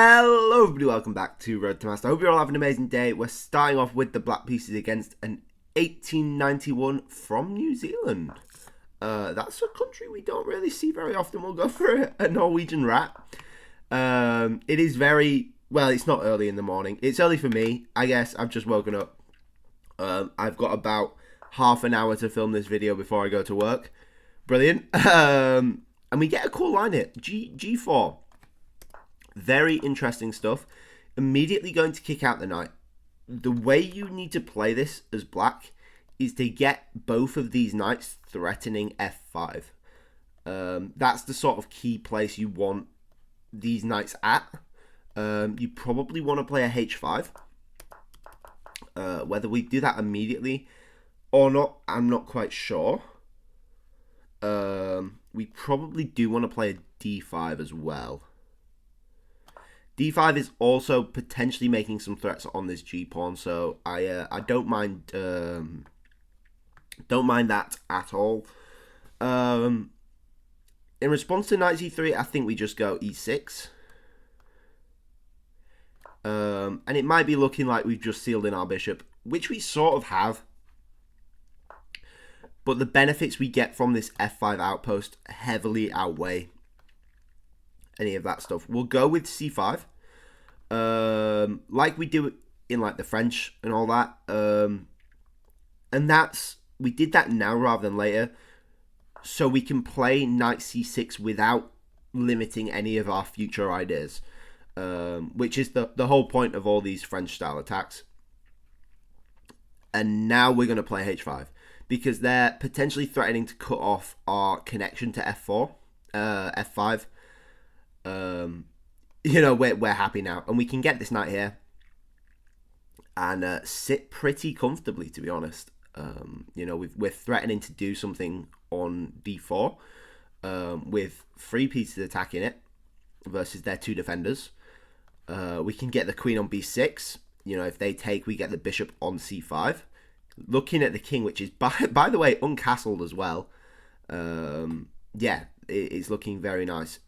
Hello everybody, welcome back to Road to Master. I hope you're all having an amazing day. We're starting off with the black pieces against an 1891 from New Zealand. That's a country we don't really see very often. We'll go for a Norwegian rat. It is very, well, it's not early in the morning. It's early for me. I guess I've just woken up. I've got about half an hour to film this video before I go to work. Brilliant. And we get a cool line here. G4. Very interesting stuff. Immediately going to kick out the knight. The way you need to play this as black is to get both of these knights threatening f5. That's the sort of key place you want these knights at. You probably want to play a h5. Whether we do that immediately or not, I'm not quite sure. We probably do want to play a d5 as well. D5 is also potentially making some threats on this G pawn, so I don't mind that at all. In response to knight c3, I think we just go e6, and it might be looking like we've just sealed in our bishop, which we sort of have. But the benefits we get from this f5 outpost heavily outweigh any of that stuff. We'll go with c5, like we do in like the French and all that. And we did that now rather than later, so we can play knight c6 without limiting any of our future ideas, which is the whole point of all these French style attacks. And now we're going to play h5 because they're potentially threatening to cut off our connection to f4, f5. You know, we're happy now, and we can get this knight here and sit pretty comfortably, to be honest. You know, we're threatening to do something on d4 with 3 pieces attacking it versus their 2 defenders. We can get the queen on b6. You know, if they take, we get the bishop on c5. Looking at the king, which is, by the way, uncastled as well. Yeah, it's looking very nice.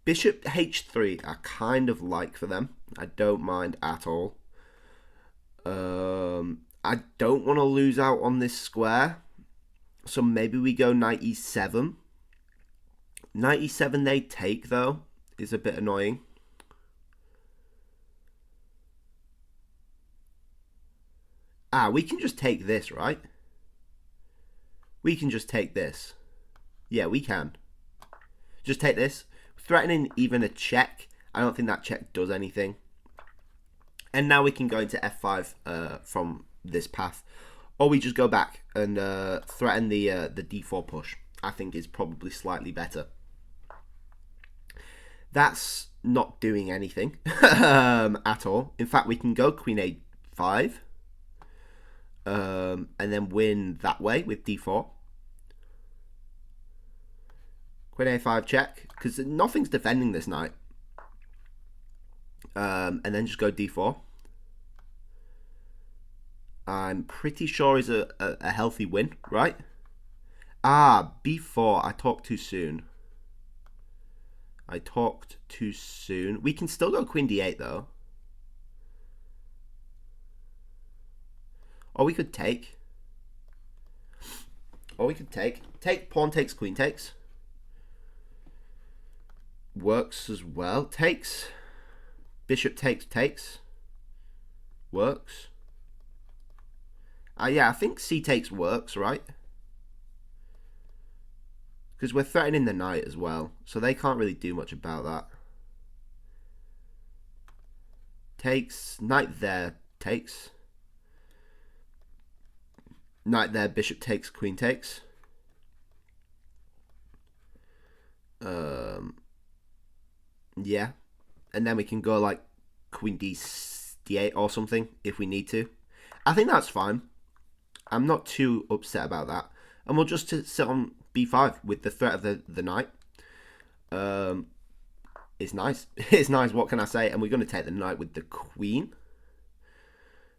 Bishop h3, I kind of like for them. I don't mind at all. I don't want to lose out on this square, so maybe we go knight e7. Knight e7 they take, though, is a bit annoying. We can just take this, right? We can just take this. Yeah, we can. Just take this. Threatening even a check. I don't think that check does anything. And now we can go into f5 from this path. Or we just go back and threaten the d4 push. I think is probably slightly better. That's not doing anything at all. In fact, we can go queen a5. And then win that way with d4. Queen a5 check, because nothing's defending this knight. And then just go d4. I'm pretty sure is a healthy win, right? b4. I talked too soon. We can still go queen d8, though. Or we could take. Take, pawn takes, queen takes. Works as well. Takes. Bishop takes. Works. Yeah, I think c takes works, right? Because we're threatening the knight as well, so they can't really do much about that. Takes. Knight there. Takes. Knight there. Bishop takes. Queen takes. Yeah, and then we can go like queen d8 or something if we need to. I think that's fine. I'm not too upset about that. And we'll just sit on b5 with the threat of the knight. It's nice. It's nice, what can I say? And we're going to take the knight with the queen.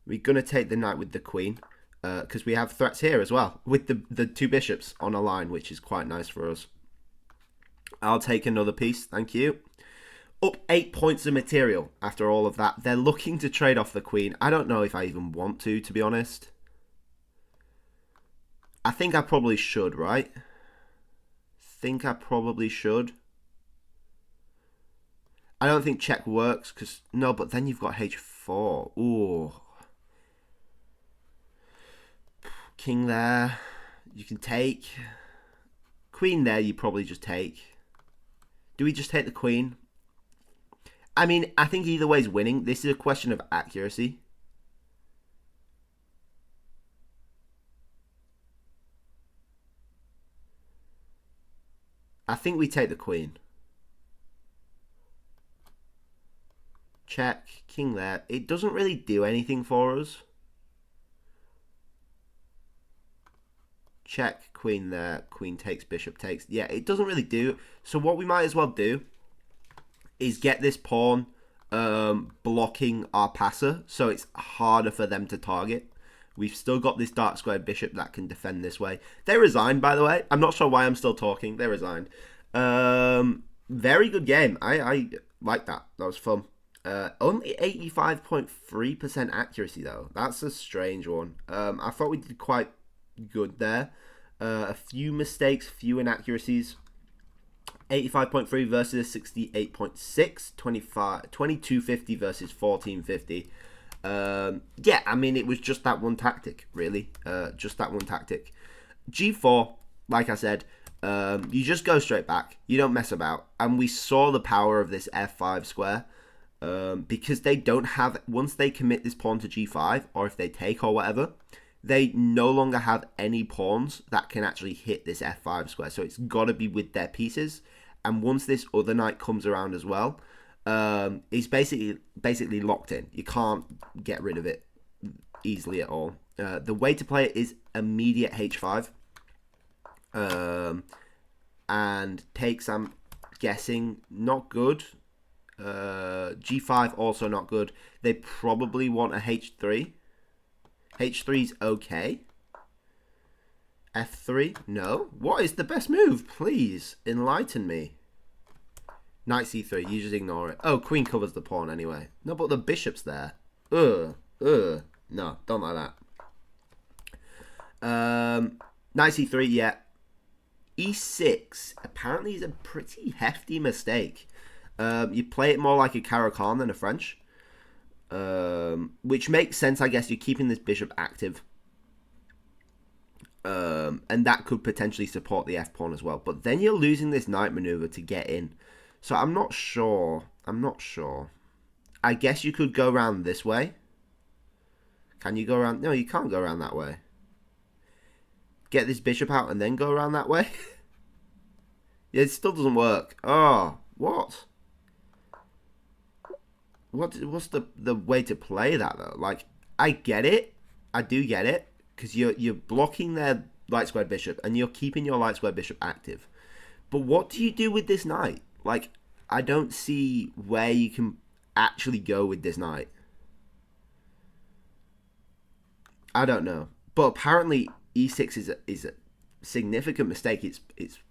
Because we have threats here as well with the 2 bishops on a line, which is quite nice for us. I'll take another piece, thank you. Up 8 points of material after all of that. They're looking to trade off the queen. I don't know if I even want to be honest. I think I probably should, right? Think I probably should. I don't think check works, because... No, but then you've got h4. Ooh. King there. You can take. Queen there, you probably just take. Do we just take the queen? I mean, I think either way is winning. This is a question of accuracy. I think we take the queen. Check. King there. It doesn't really do anything for us. Check. Queen there. Queen takes. Bishop takes. Yeah, it doesn't really do. So what we might as well do is get this pawn blocking our passer, so it's harder for them to target. We've still got this dark squared bishop that can defend this way. They resigned, by the way. I'm not sure why I'm still talking. They resigned. Very good game. I like that. That was fun. Only 85.3% accuracy, though. That's a strange one. I thought we did quite good there. A few mistakes, few inaccuracies. 85.3 versus 68.6, 2250 versus 1450. Yeah, I mean, it was just that one tactic, really. Just that one tactic. G4, like I said, you just go straight back. You don't mess about. And we saw the power of this F5 square. Because they don't have... Once they commit this pawn to G5, or if they take or whatever, they no longer have any pawns that can actually hit this F5 square. So it's got to be with their pieces. And once this other knight comes around as well, it's basically locked in. You can't get rid of it easily at all. The way to play it is immediate H5. And takes, I'm guessing, not good. G5 also not good. They probably want a H3. H3's okay. F3? No. What is the best move? Please enlighten me. Knight C3. You just ignore it. Oh, queen covers the pawn anyway. No, but the bishop's there. No, don't like that. Knight C3, yeah. E6 apparently is a pretty hefty mistake. You play it more like a Caro-Kann than a French. Which makes sense, I guess. You're keeping this bishop active. And that could potentially support the f-pawn as well. But then you're losing this knight maneuver to get in. So I'm not sure. I guess you could go around this way. Can you go around? No, you can't go around that way. Get this bishop out and then go around that way? Yeah, it still doesn't work. Oh, what? What's the way to play that, though? Like, I get it. I do get it. Because you're blocking their light squared bishop and you're keeping your light squared bishop active. But what do you do with this knight? Like, I don't see where you can actually go with this knight. I don't know. But apparently E6 is a significant mistake. It's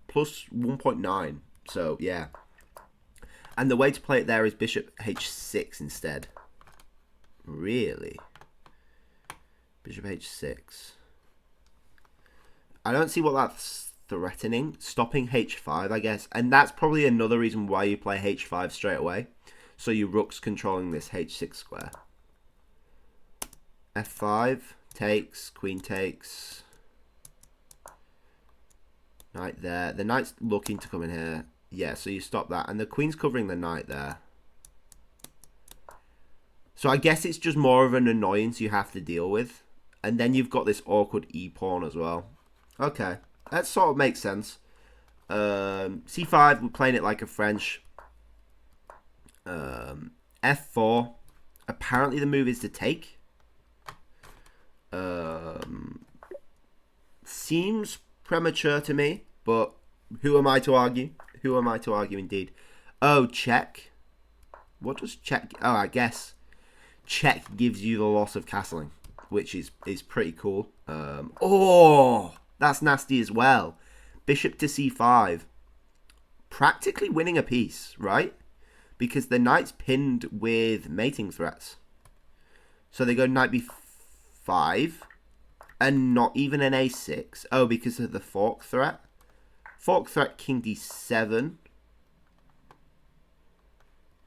plus 1.9. So, yeah. And the way to play it there is bishop H6 instead. Really? Bishop H6. I don't see what that's threatening. Stopping H5, I guess. And that's probably another reason why you play H5 straight away. So your rook's controlling this H6 square. F5. Takes. Queen takes. Knight there. The knight's looking to come in here. Yeah, so you stop that. And the queen's covering the knight there. So I guess it's just more of an annoyance you have to deal with. And then you've got this awkward e-pawn as well. Okay, that sort of makes sense. C5, we're playing it like a French. F4. Apparently the move is to take. Seems premature to me, but who am I to argue? Who am I to argue indeed? Oh, check. What does check... Oh, I guess check gives you the loss of castling, which is pretty cool. Oh, that's nasty as well. Bishop to c5. Practically winning a piece, right? because the knight's pinned with mating threats. So they go knight b5 and not even an a6. Oh, because of the fork threat. Fork threat, king d7.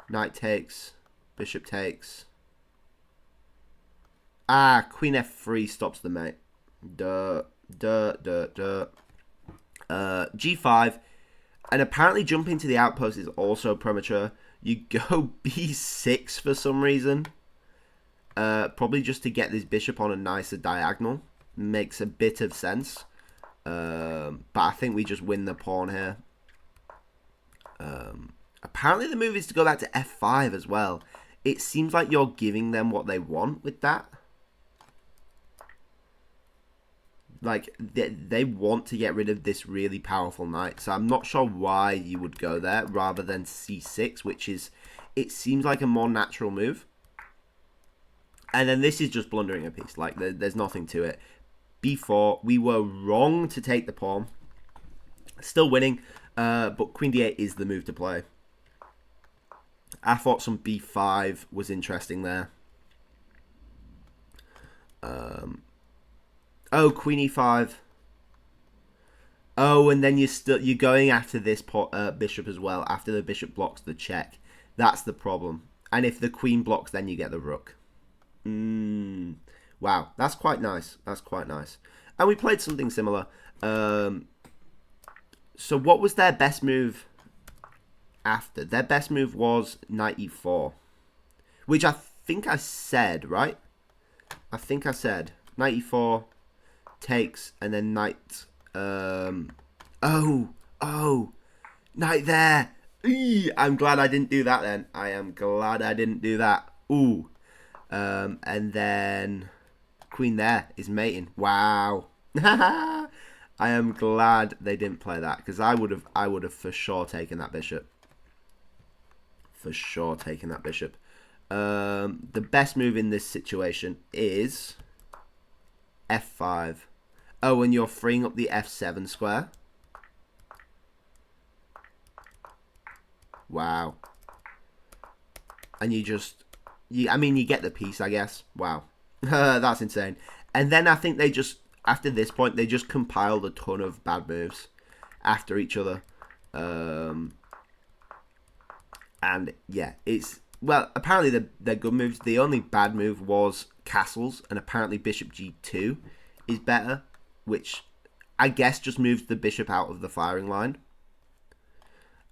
Knight takes, bishop takes. Ah, queen f3 stops the mate. G5. And apparently jumping to the outpost is also premature. You go b6 for some reason. Probably just to get this bishop on a nicer diagonal. Makes a bit of sense. But I think we just win the pawn here. Apparently the move is to go back to f5 as well. It seems like you're giving them what they want with that. Like, they want to get rid of this really powerful knight. So I'm not sure why you would go there rather than c6, which is, it seems like a more natural move. And then this is just blundering a piece. Like, there's nothing to it. b4, we were wrong to take the pawn. Still winning, but queen d8 is the move to play. I thought some b5 was interesting there. Oh, queen e5. Oh, and then you're going after this bishop as well. After the bishop blocks the check, that's the problem. And if the queen blocks, then you get the rook. Wow, that's quite nice. That's quite nice. And we played something similar. So what was their best move after? Their best move was knight e4, which I think I said, right? I think I said knight e4 takes, and then knight. Oh, knight there. Eee, I'm glad I didn't do that then. I am glad I didn't do that. Ooh. And then queen there is mating. Wow. I am glad they didn't play that, because I would have for sure taken that bishop. For sure taken that bishop. The best move in this situation is f5. Oh, and you're freeing up the f7 square. Wow. And you just, I mean, you get the piece, I guess. Wow. That's insane. And then I think they just, after this point, they just compiled a ton of bad moves after each other. And yeah, it's, well, apparently they're good moves. The only bad move was castles, and apparently bishop g2 is better, which I guess just moves the bishop out of the firing line.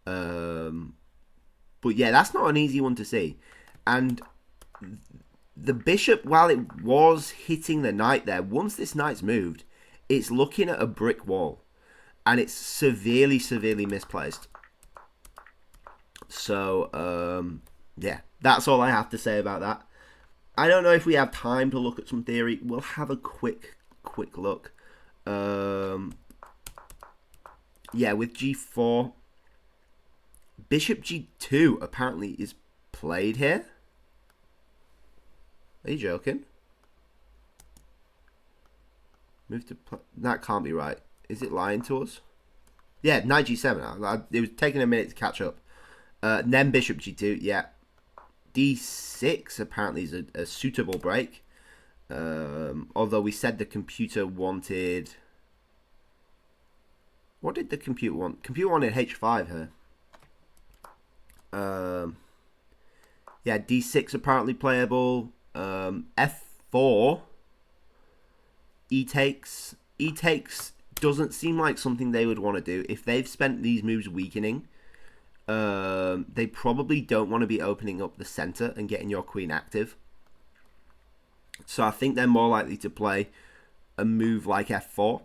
But yeah, that's not an easy one to see. And the bishop, while it was hitting the knight there, once this knight's moved, it's looking at a brick wall. And it's severely, severely misplaced. So, yeah, that's all I have to say about that. I don't know if we have time to look at some theory. We'll have a quick look. Yeah, with g4, bishop g2 apparently is played here. Are you joking? Move to that can't be right. Is it lying to us? Yeah, knight g7. It was taking a minute to catch up. Then bishop g2. Yeah, d6 apparently is a suitable break. Although we said the computer wanted... What did the computer want? Computer wanted h5 here. Yeah, d6 apparently playable. F4. E takes. E takes doesn't seem like something they would want to do. If they've spent these moves weakening, they probably don't want to be opening up the center and getting your queen active. So I think they're more likely to play a move like f4.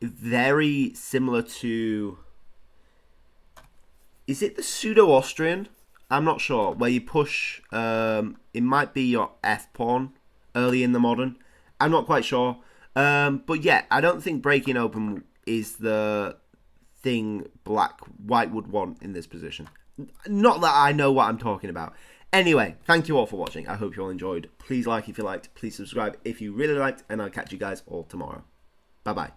Very similar to... Is it the pseudo-Austrian? I'm not sure. Where you push... it might be your f-pawn early in the modern. I'm not quite sure. But yeah, I don't think breaking open is the thing white would want in this position. Not that I know what I'm talking about. Anyway, thank you all for watching. I hope you all enjoyed. Please like if you liked. Please subscribe if you really liked. And I'll catch you guys all tomorrow. Bye-bye.